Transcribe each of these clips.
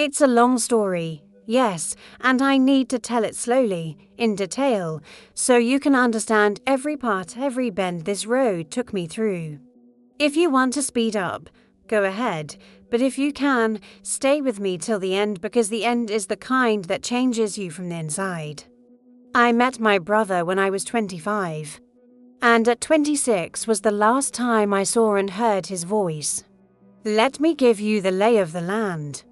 It's a long story, yes, and I need to tell it slowly, in detail, so you can understand every part, every bend this road took me through. If you want to speed up, go ahead, but if you can, stay with me till the end because the end is the kind that changes you from the inside. I met my brother when I was 25, and at 26 was the last time I saw and heard his voice. Let me give you the lay of the land.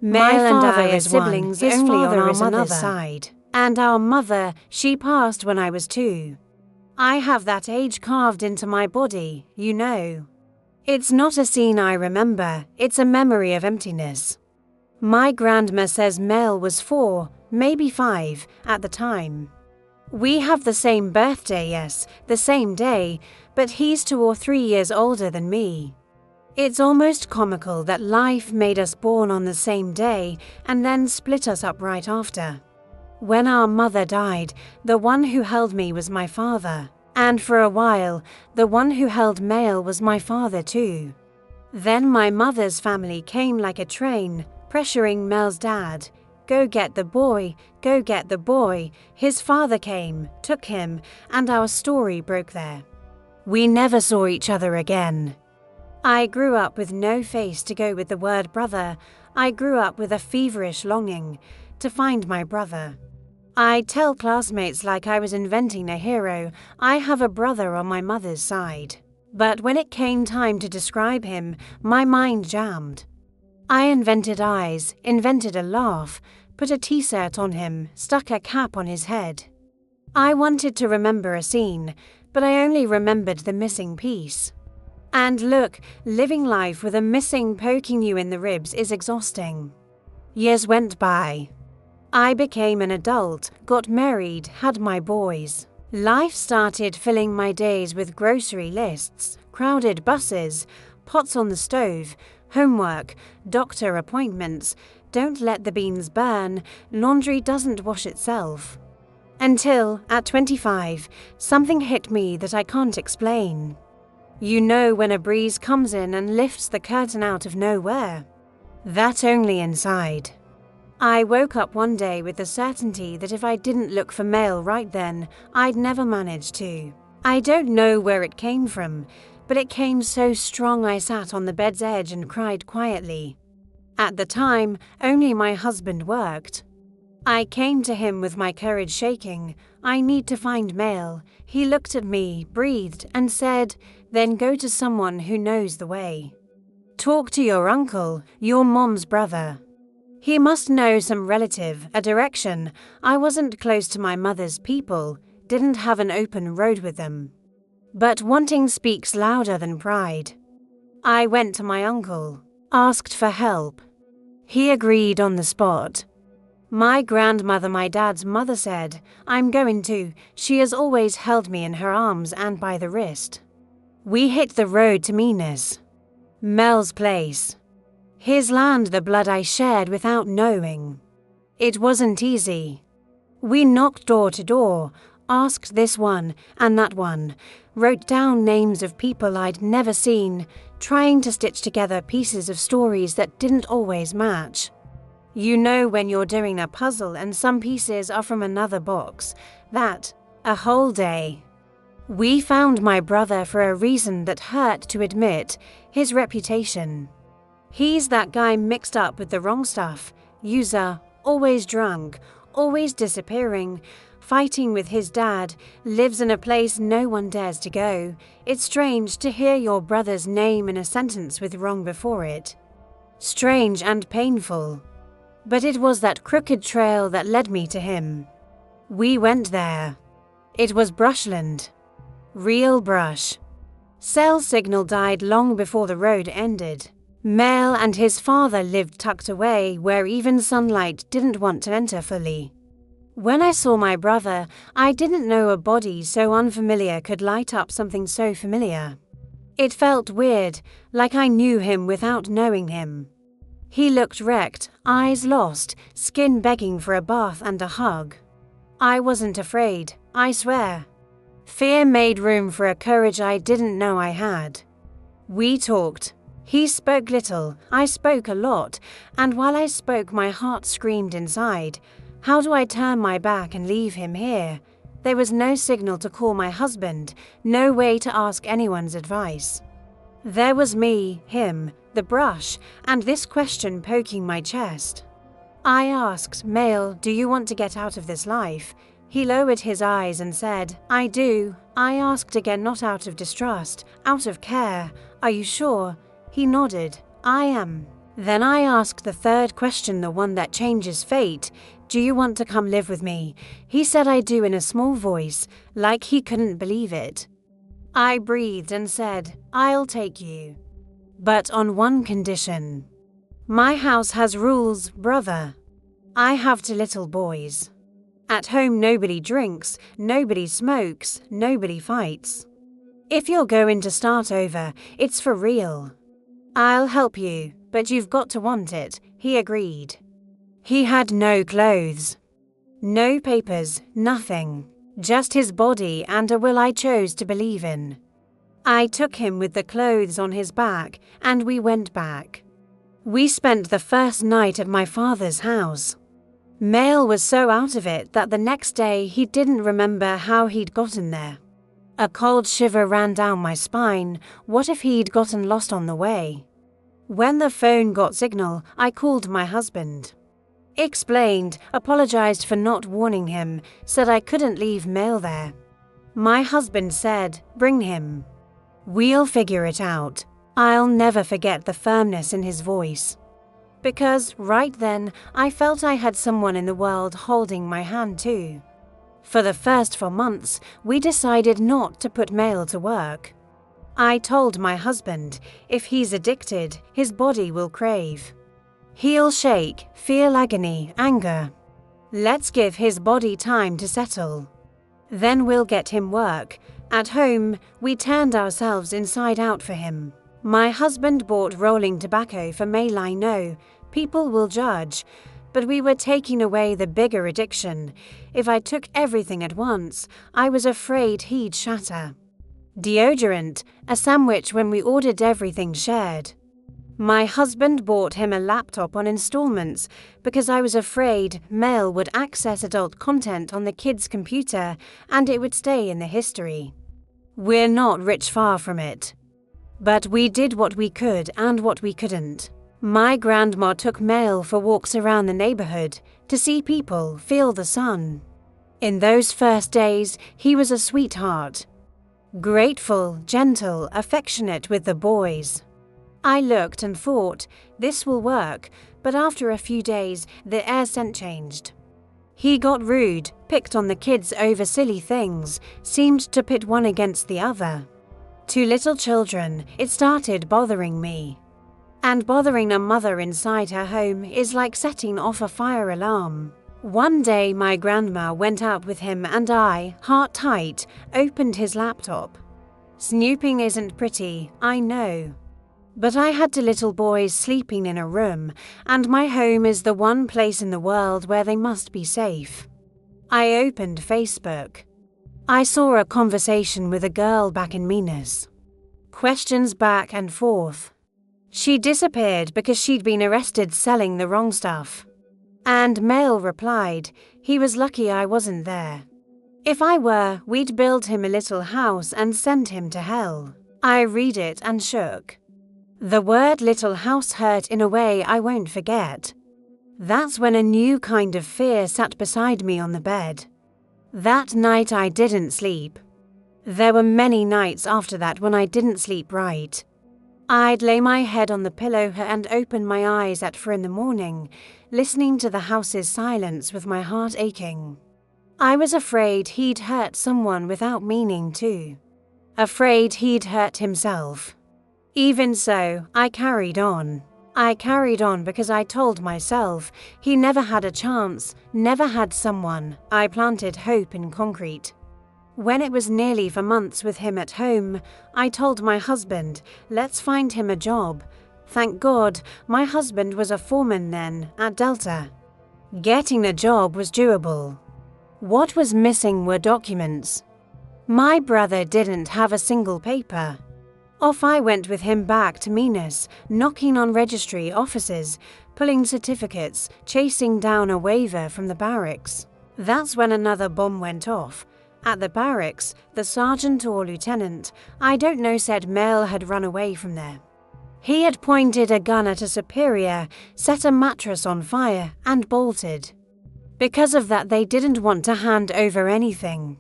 Mel and I are siblings only on our mother's side, and our mother, she passed when I was 2. I have that age carved into my body, you know. It's not a scene I remember, it's a memory of emptiness. My grandma says Mel was 4, maybe 5, at the time. We have the same birthday, yes, the same day, but he's 2 or 3 years older than me. It's almost comical that life made us born on the same day and then split us up right after. When our mother died, the one who held me was my father, and for a while, the one who held Mel was my father too. Then my mother's family came like a train, pressuring Mel's dad. Go get the boy, go get the boy. His father came, took him, and our story broke there. We never saw each other again. I grew up with no face to go with the word brother. I grew up with a feverish longing to find my brother. I tell classmates like I was inventing a hero, I have a brother on my mother's side. But when it came time to describe him, my mind jammed. I invented eyes, invented a laugh, put a t-shirt on him, stuck a cap on his head. I wanted to remember a scene, but I only remembered the missing piece. And look, living life with a missing poking you in the ribs is exhausting. Years went by. I became an adult, got married, had my boys. Life started filling my days with grocery lists, crowded buses, pots on the stove, homework, doctor appointments, don't let the beans burn, laundry doesn't wash itself. Until, at 25, something hit me that I can't explain. You know when a breeze comes in and lifts the curtain out of nowhere? That only inside. I woke up one day with the certainty that if I didn't look for Mel right then, I'd never manage to. I don't know where it came from, but it came so strong I sat on the bed's edge and cried quietly. At the time, only my husband worked. I came to him with my courage shaking. I need to find Mel. He looked at me, breathed, and said, then go to someone who knows the way. Talk to your uncle, your mom's brother. He must know some relative, a direction. I wasn't close to my mother's people, didn't have an open road with them. But wanting speaks louder than pride. I went to my uncle, asked for help. He agreed on the spot. My grandmother, my dad's mother, said, I'm going to. She has always held me in her arms and by the wrist. We hit the road to Minas. Mel's place. His land, the blood I shared without knowing. It wasn't easy. We knocked door to door, asked this one and that one, wrote down names of people I'd never seen, trying to stitch together pieces of stories that didn't always match. You know when you're doing a puzzle and some pieces are from another box. That, a whole day. We found my brother for a reason that hurt to admit, his reputation. He's that guy mixed up with the wrong stuff, user, always drunk, always disappearing, fighting with his dad, lives in a place no one dares to go. It's strange to hear your brother's name in a sentence with wrong before it. Strange and painful. But it was that crooked trail that led me to him. We went there. It was brushland. Real brush. Cell signal died long before the road ended. Mel and his father lived tucked away where even sunlight didn't want to enter fully. When I saw my brother, I didn't know a body so unfamiliar could light up something so familiar. It felt weird, like I knew him without knowing him. He looked wrecked, eyes lost, skin begging for a bath and a hug. I wasn't afraid, I swear. Fear made room for a courage I didn't know I had. We talked. He spoke little, I spoke a lot, and while I spoke my heart screamed inside. How do I turn my back and leave him here? There was no signal to call my husband, no way to ask anyone's advice. There was me, him, the brush, and this question poking my chest. I asked, "Male, do you want to get out of this life?" He lowered his eyes and said, "I do." I asked again, not out of distrust, out of care, "Are you sure?" He nodded, "I am." Then I asked the third question, the one that changes fate, "Do you want to come live with me?" He said I do in a small voice, like he couldn't believe it. I breathed and said, "I'll take you. But on one condition. My house has rules, brother. I have 2 little boys. At home nobody drinks, nobody smokes, nobody fights. If you're going to start over, it's for real. I'll help you, but you've got to want it," he agreed. He had no clothes, no papers, nothing, just his body and a will I chose to believe in. I took him with the clothes on his back and we went back. We spent the first night at my father's house. Male was so out of it that the next day he didn't remember how he'd gotten there. A cold shiver ran down my spine. What if he'd gotten lost on the way? When the phone got signal, I called my husband. Explained, apologized for not warning him, said I couldn't leave Male there. My husband said, "Bring him. We'll figure it out." I'll never forget the firmness in his voice. Because right then, I felt I had someone in the world holding my hand too. For the first 4 months, we decided not to put Male to work. I told my husband, if he's addicted, his body will crave. He'll shake, feel agony, anger. Let's give his body time to settle. Then we'll get him work. At home, we turned ourselves inside out for him. My husband bought rolling tobacco for Male. I know, people will judge, but we were taking away the bigger addiction. If I took everything at once, I was afraid he'd shatter. Deodorant, a sandwich when we ordered everything shared. My husband bought him a laptop on installments because I was afraid Male would access adult content on the kid's computer and it would stay in the history. We're not rich, far from it. But we did what we could and what we couldn't. My grandma took Male for walks around the neighborhood to see people, feel the sun. In those first days, he was a sweetheart. Grateful, gentle, affectionate with the boys. I looked and thought, this will work, but after a few days, the air scent changed. He got rude, picked on the kids over silly things, seemed to pit one against the other. 2 little children, it started bothering me. And bothering a mother inside her home is like setting off a fire alarm. One day my grandma went out with him and I, heart tight, opened his laptop. Snooping isn't pretty, I know. But I had 2 little boys sleeping in a room, and my home is the one place in the world where they must be safe. I opened Facebook. I saw a conversation with a girl back in Minas. Questions back and forth. She disappeared because she'd been arrested selling the wrong stuff. And Male replied, he was lucky I wasn't there. If I were, we'd build him a little house and send him to hell. I read it and shook. The word little house hurt in a way I won't forget. That's when a new kind of fear sat beside me on the bed. That night I didn't sleep. There were many nights after that when I didn't sleep right. I'd lay my head on the pillow and open my eyes at 4 a.m, listening to the house's silence with my heart aching. I was afraid he'd hurt someone without meaning to. Afraid he'd hurt himself. Even so, I carried on. I carried on because I told myself he never had a chance, never had someone. I planted hope in concrete. When it was nearly 4 months with him at home, I told my husband, let's find him a job. Thank God, my husband was a foreman then, at Delta. Getting a job was doable. What was missing were documents. My brother didn't have a single paper. Off I went with him back to Minas, knocking on registry offices, pulling certificates, chasing down a waiver from the barracks. That's when another bomb went off. At the barracks, the sergeant or lieutenant, I don't know, said Mel had run away from there. He had pointed a gun at a superior, set a mattress on fire, and bolted. Because of that, they didn't want to hand over anything.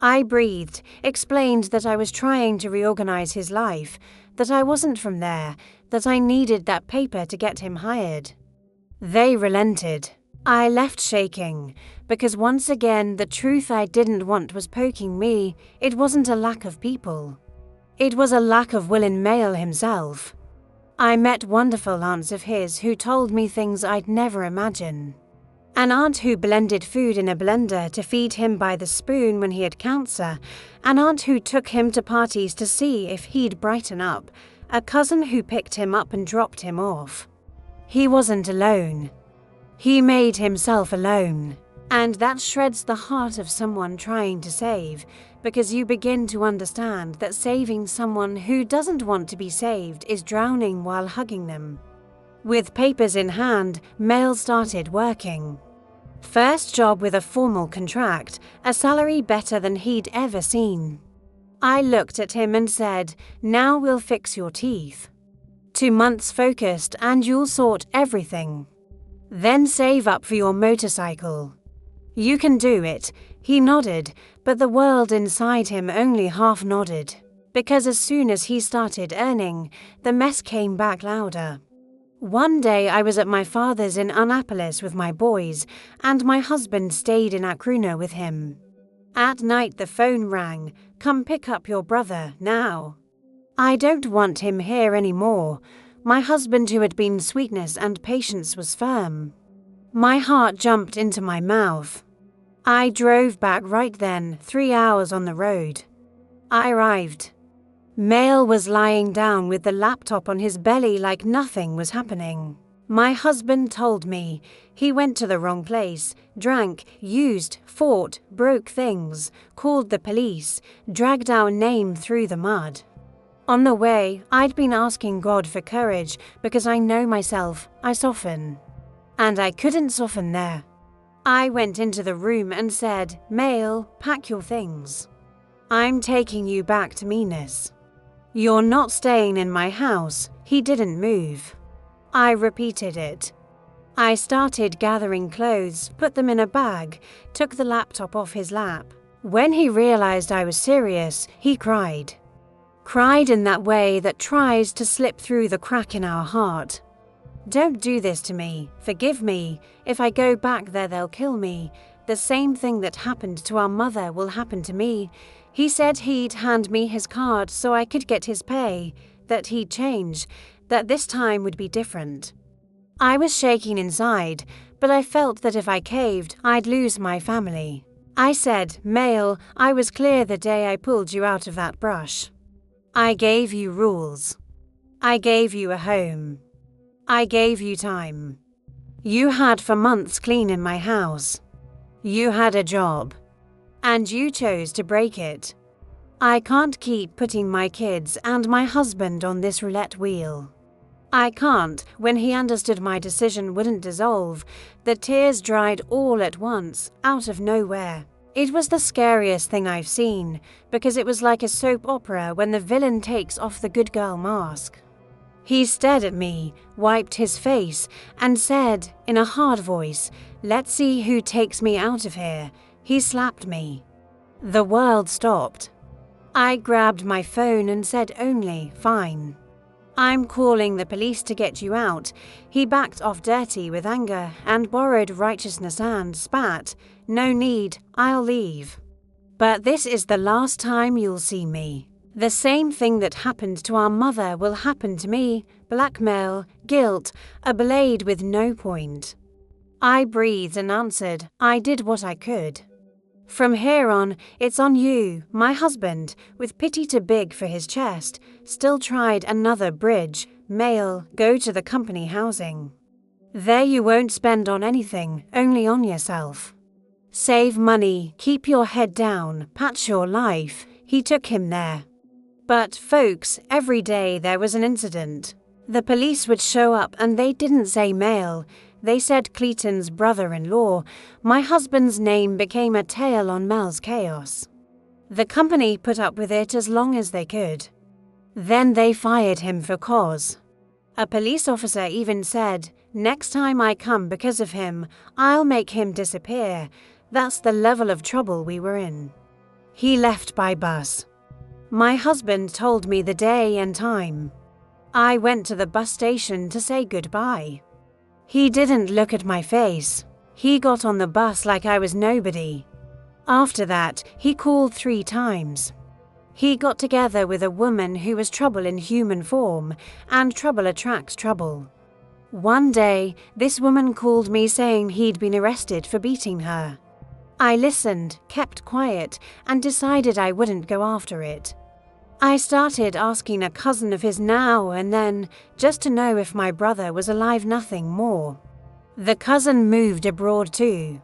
I breathed, explained that I was trying to reorganize his life, that I wasn't from there, that I needed that paper to get him hired. They relented. I left shaking, because once again the truth I didn't want was poking me. It wasn't a lack of people. It was a lack of will in Mel himself. I met wonderful aunts of his who told me things I'd never imagine. An aunt who blended food in a blender to feed him by the spoon when he had cancer, an aunt who took him to parties to see if he'd brighten up, a cousin who picked him up and dropped him off. He wasn't alone. He made himself alone. And that shreds the heart of someone trying to save, because you begin to understand that saving someone who doesn't want to be saved is drowning while hugging them. With papers in hand, Mel started working. First job with a formal contract, a salary better than he'd ever seen. I looked at him and said, "Now we'll fix your teeth. 2 months focused and you'll sort everything. Then save up for your motorcycle. You can do it." He nodded, but the world inside him only half nodded, because as soon as he started earning, the mess came back louder. One day I was at my father's in Annapolis with my boys, and my husband stayed in Acruna with him. At night the phone rang, "Come pick up your brother, now." I don't want him here anymore. My husband, who had been sweetness and patience, was firm. My heart jumped into my mouth. I drove back right then, 3 hours on the road. I arrived. Mel was lying down with the laptop on his belly like nothing was happening. My husband told me he went to the wrong place, drank, used, fought, broke things, called the police, dragged our name through the mud. On the way, I'd been asking God for courage because I know myself, I soften. And I couldn't soften there. I went into the room and said, "Mel, pack your things. I'm taking you back to Minas. You're not staying in my house." He didn't move. I repeated it. I started gathering clothes, put them in a bag, took the laptop off his lap. When he realized I was serious, he cried. Cried in that way that tries to slip through the crack in our heart. "Don't do this to me. Forgive me. If I go back there, they'll kill me. The same thing that happened to our mother will happen to me." He said he'd hand me his card so I could get his pay, that he'd change, that this time would be different. I was shaking inside, but I felt that if I caved, I'd lose my family. I said, "Mel, I was clear the day I pulled you out of that brush. I gave you rules. I gave you a home. I gave you time. You had for months clean in my house. You had a job. And you chose to break it. I can't keep putting my kids and my husband on this roulette wheel. I can't." When he understood my decision wouldn't dissolve, the tears dried all at once, out of nowhere. It was the scariest thing I've seen, because it was like a soap opera when the villain takes off the good girl mask. He stared at me, wiped his face, and said, in a hard voice, "Let's see who takes me out of here." He slapped me. The world stopped. I grabbed my phone and said only, "Fine. I'm calling the police to get you out." He backed off dirty with anger and borrowed righteousness and spat, "No need, I'll leave. But this is the last time you'll see me. The same thing that happened to our mother will happen to me. Blackmail, guilt, a blade with no point." I breathed and answered, "I did what I could. From here on, it's on you." My husband, with pity too big for his chest, still tried another bridge. "Mel, go to the company housing. There you won't spend on anything, only on yourself. Save money, keep your head down, patch your life." He took him there. But folks, every day there was an incident. The police would show up and they didn't say male. They said Clayton's brother-in-law. My husband's name became a tail on Mel's chaos. The company put up with it as long as they could. Then they fired him for cause. A police officer even said, "Next time I come because of him, I'll make him disappear." That's the level of trouble we were in. He left by bus. My husband told me the day and time. I went to the bus station to say goodbye. He didn't look at my face. He got on the bus like I was nobody. After that, he called 3 times. He got together with a woman who was trouble in human form, and trouble attracts trouble. One day, this woman called me saying he'd been arrested for beating her. I listened, kept quiet, and decided I wouldn't go after it. I started asking a cousin of his now and then, just to know if my brother was alive, nothing more. The cousin moved abroad too.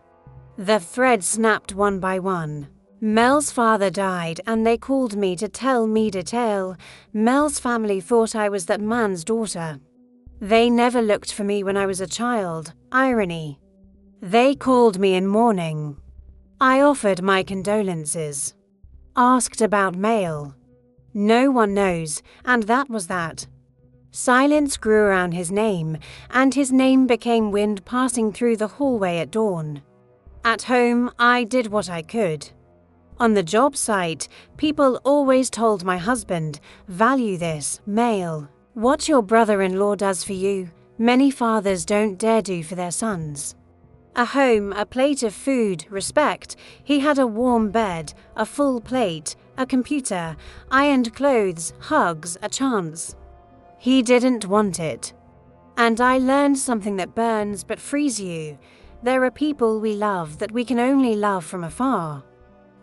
The thread snapped one by one. Mel's father died and they called me to tell me detail. Mel's family thought I was that man's daughter. They never looked for me when I was a child. Irony. They called me in mourning. I offered my condolences. Asked about Mel. No one knows, and that was that. Silence grew around his name, and his name became wind passing through the hallway at dawn. At home, I did what I could. On the job site, people always told my husband, "Value this, Mel. What your brother-in-law does for you, many fathers don't dare do for their sons." A home, a plate of food, respect. He had a warm bed, a full plate, a computer, ironed clothes, hugs, a chance. He didn't want it. And I learned something that burns but frees you. There are people we love that we can only love from afar.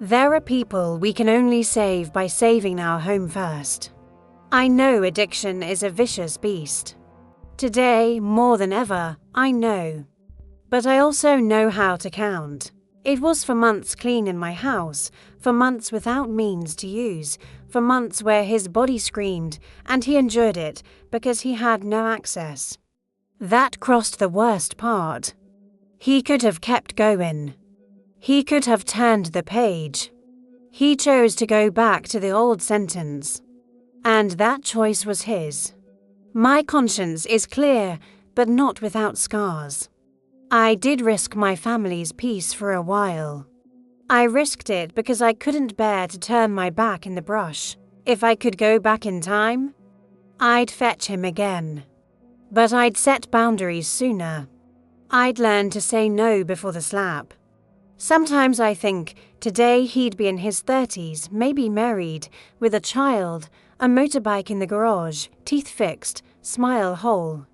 There are people we can only save by saving our home first. I know addiction is a vicious beast. Today, more than ever, I know. But I also know how to count. It was for months clean in my house, for months without means to use, for months where his body screamed, and he endured it because he had no access. That crossed the worst part. He could have kept going. He could have turned the page. He chose to go back to the old sentence. And that choice was his. My conscience is clear, but not without scars. I did risk my family's peace for a while. I risked it because I couldn't bear to turn my back in the brush. If I could go back in time, I'd fetch him again. But I'd set boundaries sooner. I'd learned to say no before the slap. Sometimes I think today he'd be in his 30s, maybe married, with a child, a motorbike in the garage, teeth fixed, smile whole.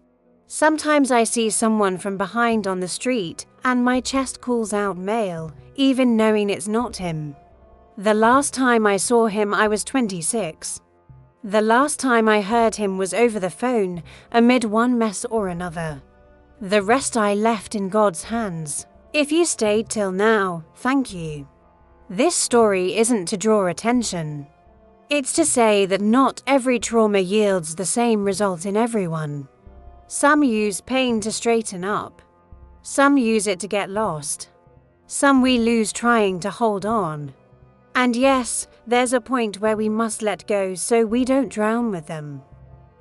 Sometimes I see someone from behind on the street and my chest calls out Mel, even knowing it's not him. The last time I saw him I was 26. The last time I heard him was over the phone, amid one mess or another. The rest I left in God's hands. If you stayed till now, thank you. This story isn't to draw attention. It's to say that not every trauma yields the same result in everyone. Some use pain to straighten up. Some use it to get lost. Some we lose trying to hold on. And yes, there's a point where we must let go so we don't drown with them.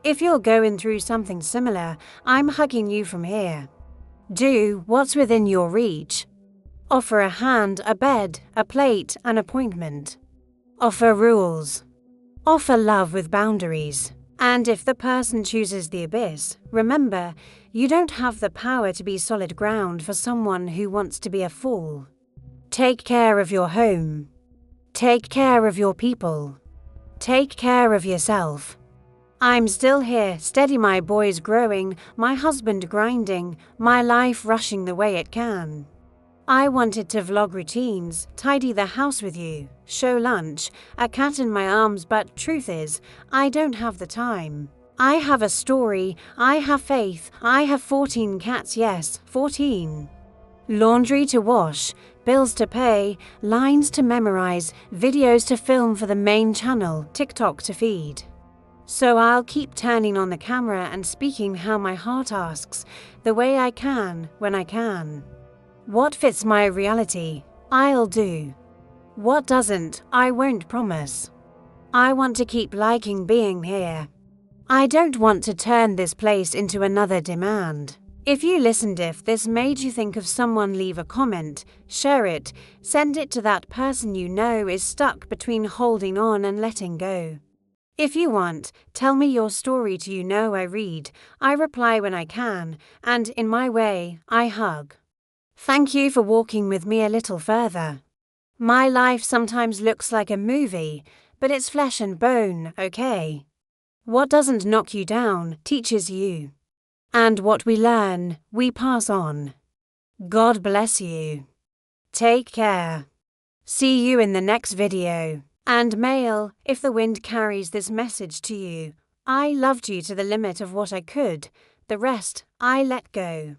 If you're going through something similar, I'm hugging you from here. Do what's within your reach. Offer a hand, a bed, a plate, an appointment. Offer rules. Offer love with boundaries. And if the person chooses the abyss, remember, you don't have the power to be solid ground for someone who wants to be a fool. Take care of your home. Take care of your people. Take care of yourself. I'm still here, steady, my boys growing, my husband grinding, my life rushing the way it can. I wanted to vlog routines, tidy the house with you, show lunch, a cat in my arms, but truth is, I don't have the time. I have a story, I have faith, I have 14 cats, yes, 14. Laundry to wash, bills to pay, lines to memorize, videos to film for the main channel, TikTok to feed. So I'll keep turning on the camera and speaking how my heart asks, the way I can, when I can. What fits my reality, I'll do. What doesn't, I won't promise. I want to keep liking being here. I don't want to turn this place into another demand. If you listened, if this made you think of someone, leave a comment, share it, send it to that person you know is stuck between holding on and letting go. If you want, tell me your story to I read, I reply when I can, and in my way, I hug. Thank you for walking with me a little further. My life sometimes looks like a movie, but it's flesh and bone, okay? What doesn't knock you down teaches you. And what we learn, we pass on. God bless you. Take care. See you in the next video. And mail, if the wind carries this message to you, I loved you to the limit of what I could, the rest I let go.